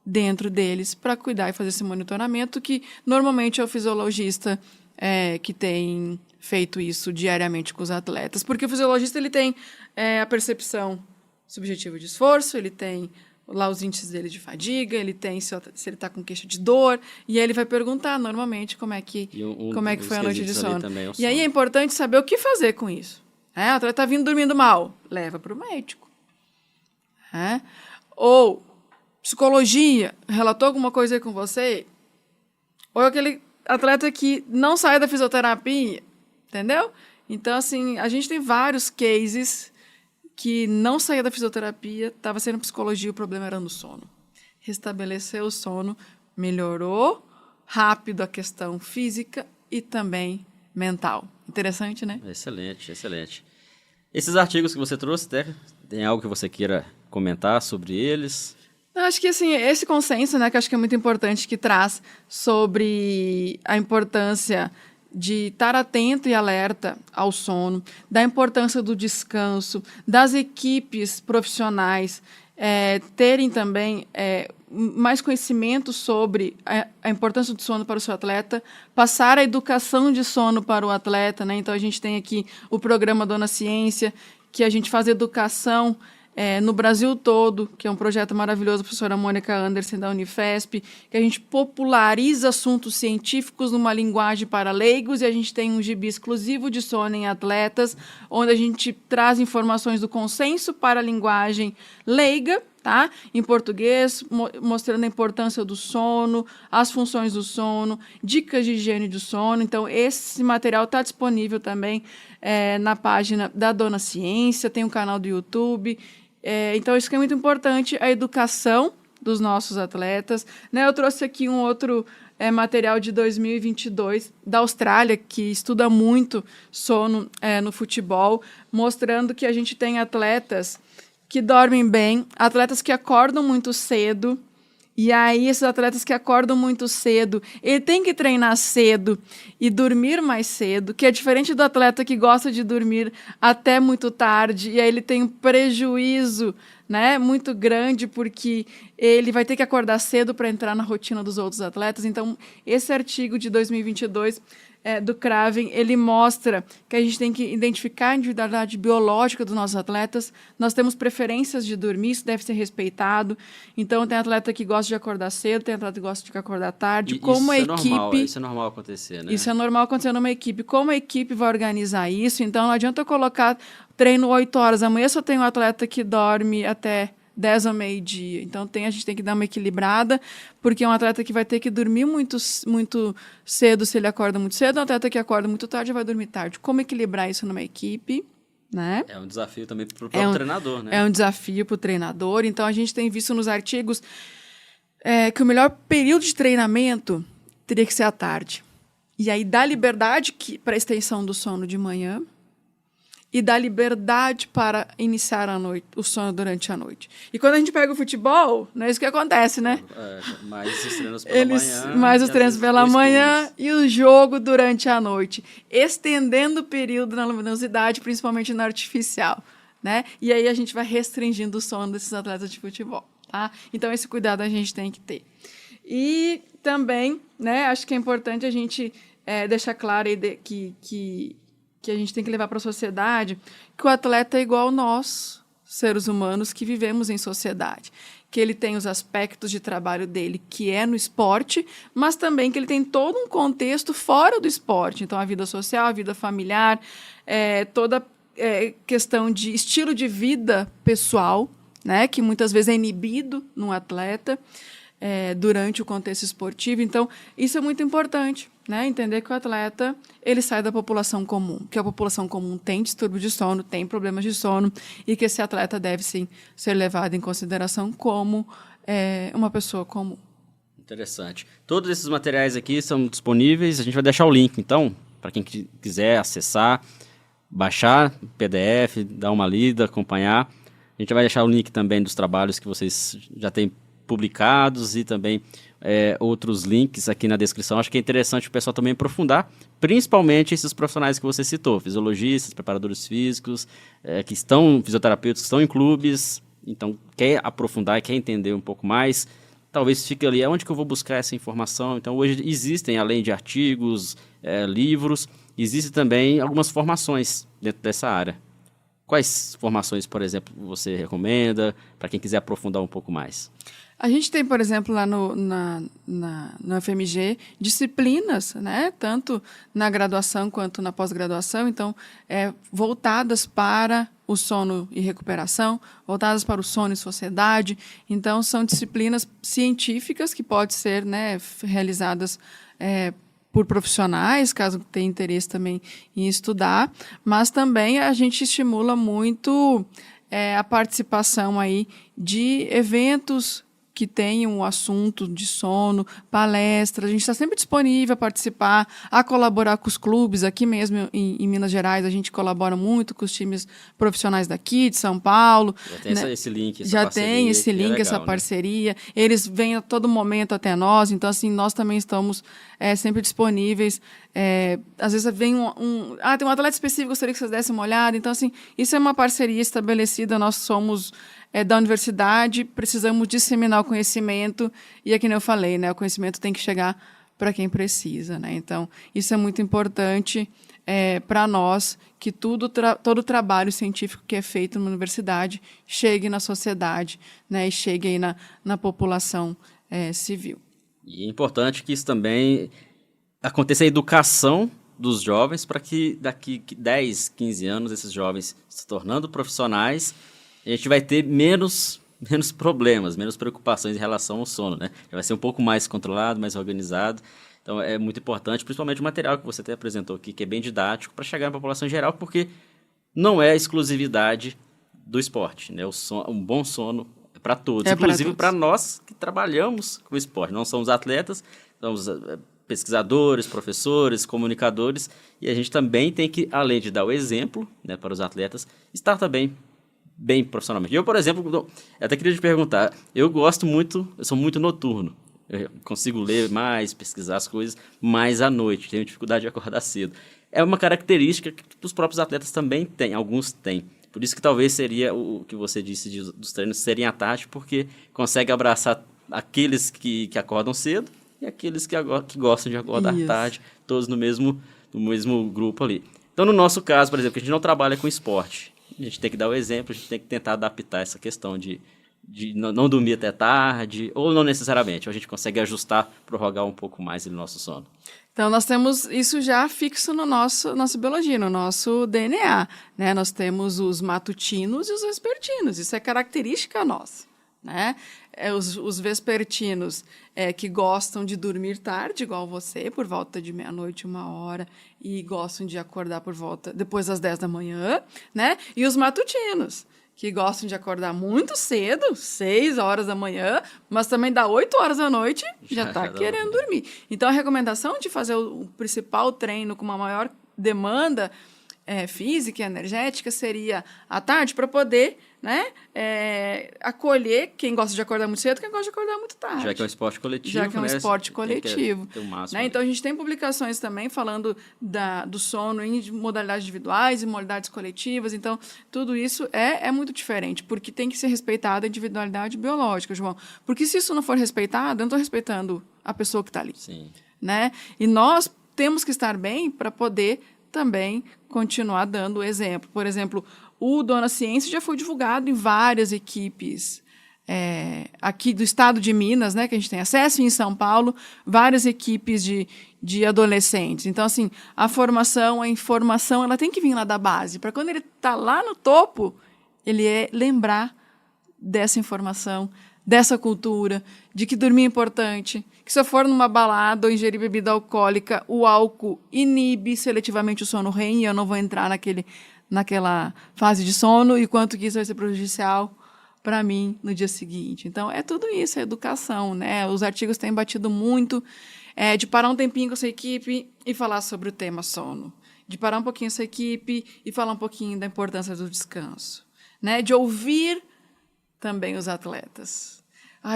dentro deles para cuidar e fazer esse monitoramento, que normalmente é o fisiologista que tem feito isso diariamente com os atletas, porque o fisiologista ele tem a percepção subjetiva de esforço, ele tem lá os índices dele de fadiga, ele tem se ele está com queixa de dor, e aí ele vai perguntar normalmente como é que foi a noite de sono. E aí é importante saber o que fazer com isso. O atleta está vindo dormindo mal, leva para o médico. Ou psicologia, relatou alguma coisa aí com você? Ou aquele atleta que não sai da fisioterapia, entendeu? Então, assim, a gente tem vários cases que não saía da fisioterapia, estava sendo psicologia, o problema era no sono. Restabeleceu o sono, melhorou rápido a questão física e também mental. Interessante, né? Excelente, excelente. Esses artigos que você trouxe, tem algo que você queira comentar sobre eles? Eu acho que assim, esse consenso, né, que eu acho que é muito importante, que traz sobre a importância de estar atento e alerta ao sono, da importância do descanso, das equipes profissionais terem também mais conhecimento sobre a importância do sono para o seu atleta, passar a educação de sono para o atleta, né? Então, a gente tem aqui o programa Dona Ciência, que a gente faz educação no Brasil todo, que é um projeto maravilhoso, a professora Mônica Anderson, da Unifesp, que a gente populariza assuntos científicos numa linguagem para leigos, e a gente tem um gibi exclusivo de sono em atletas, onde a gente traz informações do consenso para a linguagem leiga, tá? Em português, mostrando a importância do sono, as funções do sono, dicas de higiene do sono. Então, esse material está disponível também na página da Dona Ciência, tem um canal do YouTube. Então, isso que é muito importante, a educação dos nossos atletas, né? Eu trouxe aqui um outro material de 2022 da Austrália, que estuda muito sono no futebol, mostrando que a gente tem atletas que dormem bem, atletas que acordam muito cedo, e aí esses atletas que acordam muito cedo, ele tem que treinar cedo e dormir mais cedo, que é diferente do atleta que gosta de dormir até muito tarde, e aí ele tem um prejuízo, né, muito grande, porque ele vai ter que acordar cedo para entrar na rotina dos outros atletas. Então, esse artigo de 2022 do Craven, ele mostra que a gente tem que identificar a individualidade biológica dos nossos atletas. Nós temos preferências de dormir, isso deve ser respeitado. Então, tem atleta que gosta de acordar cedo, tem atleta que gosta de acordar tarde. Como a equipe, isso é normal acontecer, né? Isso é normal acontecer numa equipe. Como a equipe vai organizar isso? Então, não adianta eu colocar treino 8 horas. Amanhã só tem um atleta que dorme até 10 ao meio-dia. Então, a gente tem que dar uma equilibrada, porque é um atleta que vai ter que dormir muito, muito cedo se ele acorda muito cedo, um atleta que acorda muito tarde vai dormir tarde. Como equilibrar isso numa equipe, né? É um desafio também para o próprio treinador, né? É um desafio para o treinador. Então, a gente tem visto nos artigos que o melhor período de treinamento teria que ser à tarde. E aí dá liberdade para a extensão do sono de manhã, e dá liberdade para iniciar o sono durante a noite. E quando a gente pega o futebol, não é isso que acontece, né? Mais os treinos pela manhã. Mais os treinos pela manhã e o jogo durante a noite. Estendendo o período na luminosidade, principalmente na artificial, né? E aí a gente vai restringindo o sono desses atletas de futebol, tá? Então, esse cuidado a gente tem que ter. E também, né, acho que é importante a gente deixar claro aí que a gente tem que levar para a sociedade, que o atleta é igual nós, seres humanos, que vivemos em sociedade. Que ele tem os aspectos de trabalho dele, que é no esporte, mas também que ele tem todo um contexto fora do esporte. Então, a vida social, a vida familiar, toda questão de estilo de vida pessoal, né, que muitas vezes é inibido num atleta durante o contexto esportivo. Então, isso é muito importante, né? Entender que o atleta ele sai da população comum, que a população comum tem distúrbio de sono, tem problemas de sono, e que esse atleta deve, sim, ser levado em consideração como uma pessoa comum. Interessante. Todos esses materiais aqui são disponíveis, a gente vai deixar o link, então, para quem quiser acessar, baixar PDF, dar uma lida, acompanhar. A gente vai deixar o link também dos trabalhos que vocês já têm publicados e também outros links aqui na descrição. Acho que é interessante o pessoal também aprofundar, principalmente esses profissionais que você citou, fisiologistas, preparadores físicos, fisioterapeutas que estão em clubes, então quer aprofundar e quer entender um pouco mais, talvez fique ali, onde que eu vou buscar essa informação? Então hoje existem, além de artigos, livros, existem também algumas formações dentro dessa área. Quais formações, por exemplo, você recomenda para quem quiser aprofundar um pouco mais? A gente tem, por exemplo, lá no FMG, disciplinas, né, tanto na graduação quanto na pós-graduação, então, voltadas para o sono e recuperação, voltadas para o sono e sociedade. Então, são disciplinas científicas que podem ser, né, realizadas por profissionais, caso tenha interesse também em estudar, mas também a gente estimula muito a participação aí de eventos que tenham um assunto de sono, palestra, a gente está sempre disponível a participar, a colaborar com os clubes. Aqui mesmo em Minas Gerais, a gente colabora muito com os times profissionais daqui, de São Paulo. Já tem né? esse link, essa Já parceria, tem esse que é link, legal, essa né? parceria. Eles vêm a todo momento até nós, então, assim, nós também estamos sempre disponíveis. Às vezes vem tem um atleta específico, gostaria que vocês dessem uma olhada. Então, assim, isso é uma parceria estabelecida, nós somos da universidade, precisamos disseminar o conhecimento, e é que nem eu falei, né, o conhecimento tem que chegar para quem precisa, né? Então, isso é muito importante para nós, que todo o trabalho científico que é feito na universidade chegue na sociedade, né, e chegue aí na população civil. E é importante que isso também aconteça a educação dos jovens para que daqui 10, 15 anos esses jovens se tornando profissionais, a gente vai ter menos problemas, menos preocupações em relação ao sono, né? Já vai ser um pouco mais controlado, mais organizado. Então é muito importante, principalmente o material que você até apresentou aqui, que é bem didático, para chegar na população em geral, porque não é exclusividade do esporte, né? Um bom sono é para todos, inclusive para nós que trabalhamos com o esporte. Não somos atletas, somos pesquisadores, professores, comunicadores, e a gente também tem que, além de dar o exemplo, né, para os atletas, estar também bem profissionalmente. Eu, por exemplo, até queria te perguntar, eu sou muito noturno, eu consigo ler mais, pesquisar as coisas mais à noite, tenho dificuldade de acordar cedo. É uma característica que os próprios atletas também têm, alguns têm. Por isso que talvez seria o que você disse dos treinos serem à tarde, porque consegue abraçar aqueles que acordam cedo e aqueles que gostam de acordar tarde, todos no mesmo grupo ali. Então, no nosso caso, por exemplo, que a gente não trabalha com esporte, a gente tem que dar o exemplo, a gente tem que tentar adaptar essa questão de não dormir até tarde, ou não necessariamente, ou a gente consegue ajustar, prorrogar um pouco mais o nosso sono. Então, nós temos isso já fixo no nossa biologia, no nosso DNA, né? Nós temos os matutinos e os vespertinos, isso é característica nossa, né? Os vespertinos que gostam de dormir tarde, igual você, por volta de meia-noite, 1h, e gostam de acordar depois das 10 da manhã, né? E os matutinos, que gostam de acordar muito cedo, 6 horas da manhã, mas também dá 8 horas da noite, já está querendo dormir. Então, a recomendação de fazer o principal treino com uma maior demanda física e energética seria à tarde, para poder, né, acolher quem gosta de acordar muito cedo, quem gosta de acordar muito tarde. Já que é um esporte coletivo, Tem um máximo, né? Então, a gente tem publicações também falando do sono em modalidades individuais e modalidades coletivas. Então, tudo isso é muito diferente, porque tem que ser respeitada a individualidade biológica, João. Porque se isso não for respeitado, eu não estou respeitando a pessoa que está ali. Sim. Né? E nós temos que estar bem para poder também continuar dando exemplo. Por exemplo, o Dona Ciência já foi divulgado em várias equipes aqui do estado de Minas, né, que a gente tem acesso, e em São Paulo, várias equipes de adolescentes. Então, assim, a informação, ela tem que vir lá da base, para quando ele está lá no topo, ele lembrar dessa informação, dessa cultura, de que dormir é importante, que se eu for numa balada ou ingerir bebida alcoólica, o álcool inibe seletivamente o sono REM, e eu não vou entrar naquela fase de sono, e quanto que isso vai ser prejudicial para mim no dia seguinte. Então, é tudo isso, é educação, né? Os artigos têm batido muito de parar um tempinho com essa equipe e falar sobre o tema sono, de parar um pouquinho essa equipe e falar um pouquinho da importância do descanso, né? De ouvir também os atletas.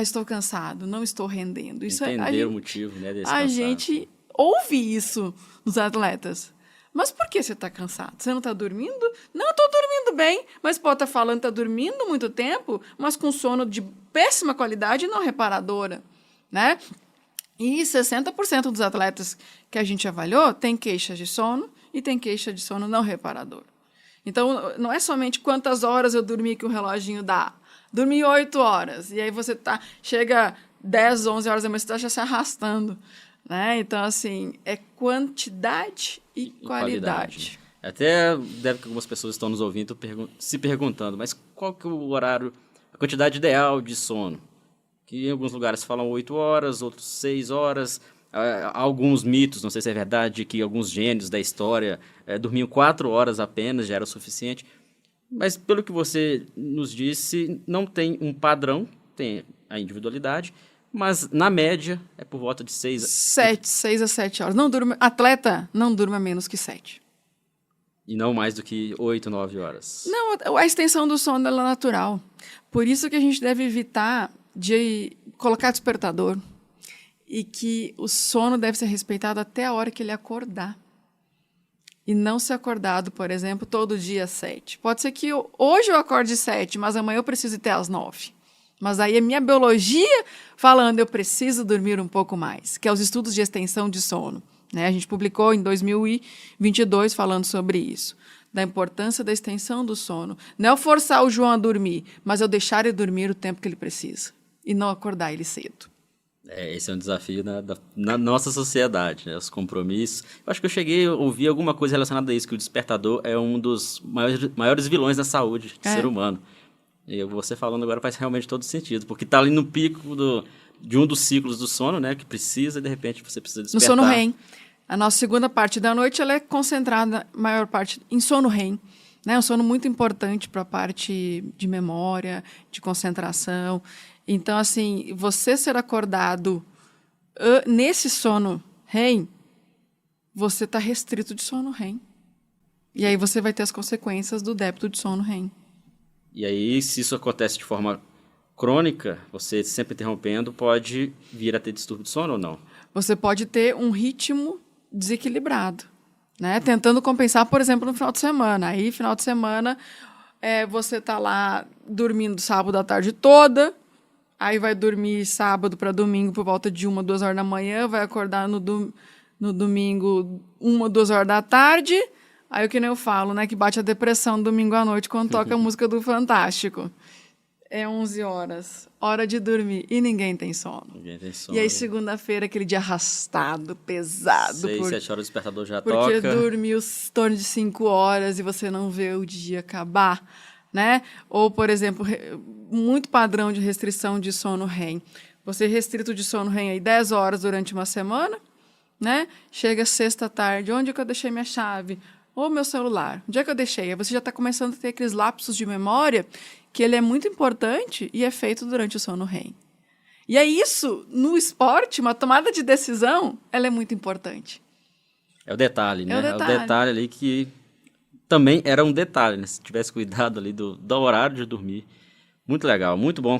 Estou cansado, não estou rendendo. Entender o motivo, né, desse cansaço. A gente ouve isso nos atletas. Mas por que você está cansado? Você não está dormindo? Não, estou dormindo bem. Mas pode estar falando que está dormindo muito tempo, mas com sono de péssima qualidade e não reparadora, né? E 60% dos atletas que a gente avaliou tem queixa de sono e tem queixa de sono não reparador. Então, não é somente quantas horas eu dormi que o reloginho dá. Dormi 8 horas, e aí você chega 10, 11 horas da manhã, você está já se arrastando, né? Então, assim, é quantidade e qualidade. Até deve que algumas pessoas estão nos ouvindo se perguntando, mas qual que é o horário, a quantidade ideal de sono? Que em alguns lugares falam 8 horas, outros 6 horas. Há alguns mitos, não sei se é verdade, que alguns gênios da história dormiam 4 horas apenas, já era o suficiente. Mas, pelo que você nos disse, não tem um padrão, a individualidade, mas na média é por volta de 6 a 7 horas. Atleta não durma menos que 7. e não mais do que 8, 9 horas. Não, a extensão do sono ela é natural. Por isso que a gente deve evitar de colocar despertador e que o sono deve ser respeitado até a hora que ele acordar. E não ser acordado, por exemplo, todo dia às 7. Pode ser que hoje eu acorde às 7, mas amanhã eu preciso ir até às 9. Mas aí é minha biologia falando, eu preciso dormir um pouco mais, que é os estudos de extensão de sono. Né? A gente publicou em 2022 falando sobre isso, da importância da extensão do sono. Não é eu forçar o João a dormir, mas eu deixar ele dormir o tempo que ele precisa e não acordar ele cedo. Esse é um desafio na nossa sociedade, né? Os compromissos. Eu acho que eu cheguei a ouvir alguma coisa relacionada a isso, que o despertador é um dos maiores vilões da saúde do ser humano. E você falando agora faz realmente todo sentido, porque está ali no pico de um dos ciclos do sono, né? Que precisa e de repente você precisa despertar. No sono REM. A nossa segunda parte da noite ela é concentrada, maior parte, em sono REM. Né? Um sono muito importante para a parte de memória, de concentração. Então, assim, você ser acordado nesse sono REM, você está restrito de sono REM. E aí você vai ter as consequências do débito de sono REM. E aí, se isso acontece de forma crônica, você sempre interrompendo, pode vir a ter distúrbio de sono ou não? Você pode ter um ritmo desequilibrado, né? Tentando compensar, por exemplo, no final de semana. Aí, final de semana, você está lá dormindo sábado à tarde toda, aí vai dormir sábado para domingo por volta de 1, 2 horas da manhã, vai acordar no domingo 1, 2 horas da tarde. Aí o que nem eu falo, né? Que bate a depressão domingo à noite quando toca a música do Fantástico. É 11 horas, hora de dormir e ninguém tem sono. Ninguém tem sono. E aí segunda-feira, aquele dia arrastado, pesado. 6, 7 horas o despertador já porque toca. Porque dormiu em torno de 5 horas e você não vê o dia acabar, né? Ou, por exemplo, muito padrão de restrição de sono REM. Você restrito de sono REM aí 10 horas durante uma semana, né? Chega sexta tarde, onde é que eu deixei minha chave? Ou meu celular, onde é que eu deixei? Aí você já está começando a ter aqueles lapsos de memória que ele é muito importante e é feito durante o sono REM. E é isso, no esporte, uma tomada de decisão, ela é muito importante. É o detalhe, né? É o detalhe ali que também era um detalhe, né? Se tivesse cuidado ali do horário de dormir. Muito legal, muito bom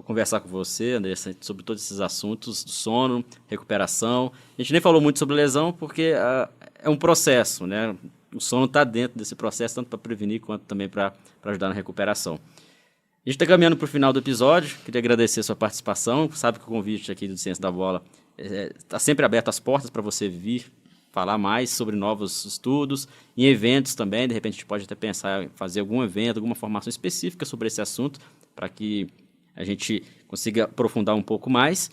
conversar com você, Andressa, sobre todos esses assuntos do sono, recuperação. A gente nem falou muito sobre lesão porque é um processo, né? O sono está dentro desse processo, tanto para prevenir quanto também para ajudar na recuperação. A gente está caminhando para o final do episódio. Queria agradecer a sua participação. Sabe que o convite aqui do Ciência da Bola está sempre aberto as portas para você vir falar mais sobre novos estudos, em eventos também. De repente a gente pode até pensar em fazer algum evento, alguma formação específica sobre esse assunto, para que a gente consiga aprofundar um pouco mais.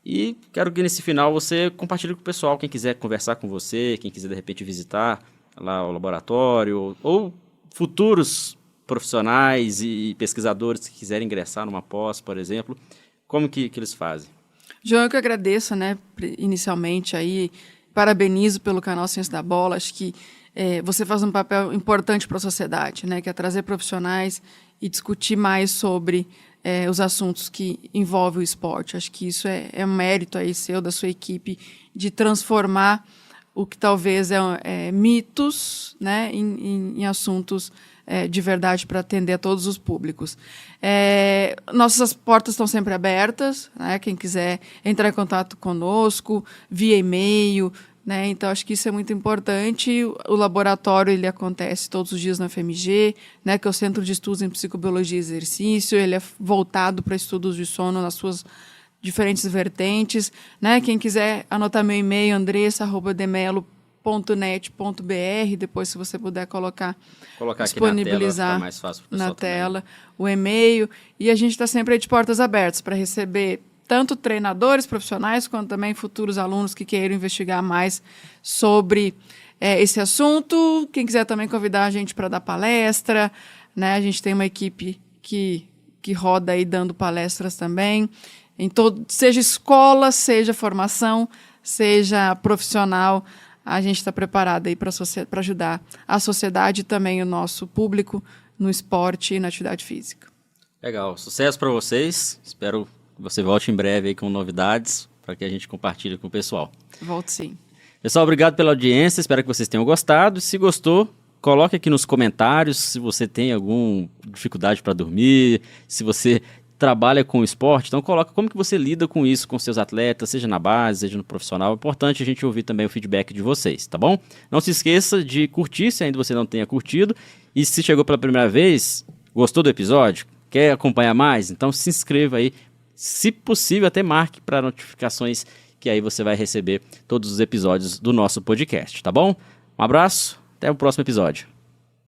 E quero que nesse final você compartilhe com o pessoal, quem quiser conversar com você, quem quiser de repente visitar lá o laboratório, ou futuros profissionais e pesquisadores que quiserem ingressar numa pós, por exemplo, como que eles fazem? João, eu que agradeço, né, inicialmente aí, parabenizo pelo canal Ciência da Bola, acho que você faz um papel importante para a sociedade, né, que é trazer profissionais e discutir mais sobre os assuntos que envolvem o esporte. Acho que isso é um mérito aí seu, da sua equipe, de transformar o que talvez mitos, né, em assuntos de verdade para atender a todos os públicos. Nossas portas estão sempre abertas, né, quem quiser entrar em contato conosco, via e-mail, né, então acho que isso é muito importante. O laboratório ele acontece todos os dias na FMG, né, que é o Centro de Estudos em Psicobiologia e Exercício, ele é voltado para estudos de sono nas suas diferentes vertentes, né? Quem quiser anotar meu e-mail, andressa@demelo.net.br, depois se você puder colocar disponibilizar aqui na tela, fica mais fácil pro pessoal na tela o e-mail, e a gente está sempre aí de portas abertas para receber tanto treinadores profissionais quanto também futuros alunos que queiram investigar mais sobre esse assunto. Quem quiser também convidar a gente para dar palestra, né? A gente tem uma equipe que roda aí dando palestras também. Seja escola, seja formação, seja profissional, a gente está preparado aí para ajudar a sociedade e também o nosso público no esporte e na atividade física. Legal, sucesso para vocês. Espero que você volte em breve aí com novidades para que a gente compartilhe com o pessoal. Volto sim. Pessoal, obrigado pela audiência, espero que vocês tenham gostado. Se gostou, coloque aqui nos comentários se você tem alguma dificuldade para dormir, se você trabalha com esporte, então coloca como que você lida com isso com seus atletas, seja na base, seja no profissional. É importante a gente ouvir também o feedback de vocês, tá bom? Não se esqueça de curtir se ainda você não tenha curtido. E se chegou pela primeira vez, gostou do episódio, quer acompanhar mais, então se inscreva aí. Se possível, até marque para notificações, que aí você vai receber todos os episódios do nosso podcast, tá bom? Um abraço, até o próximo episódio.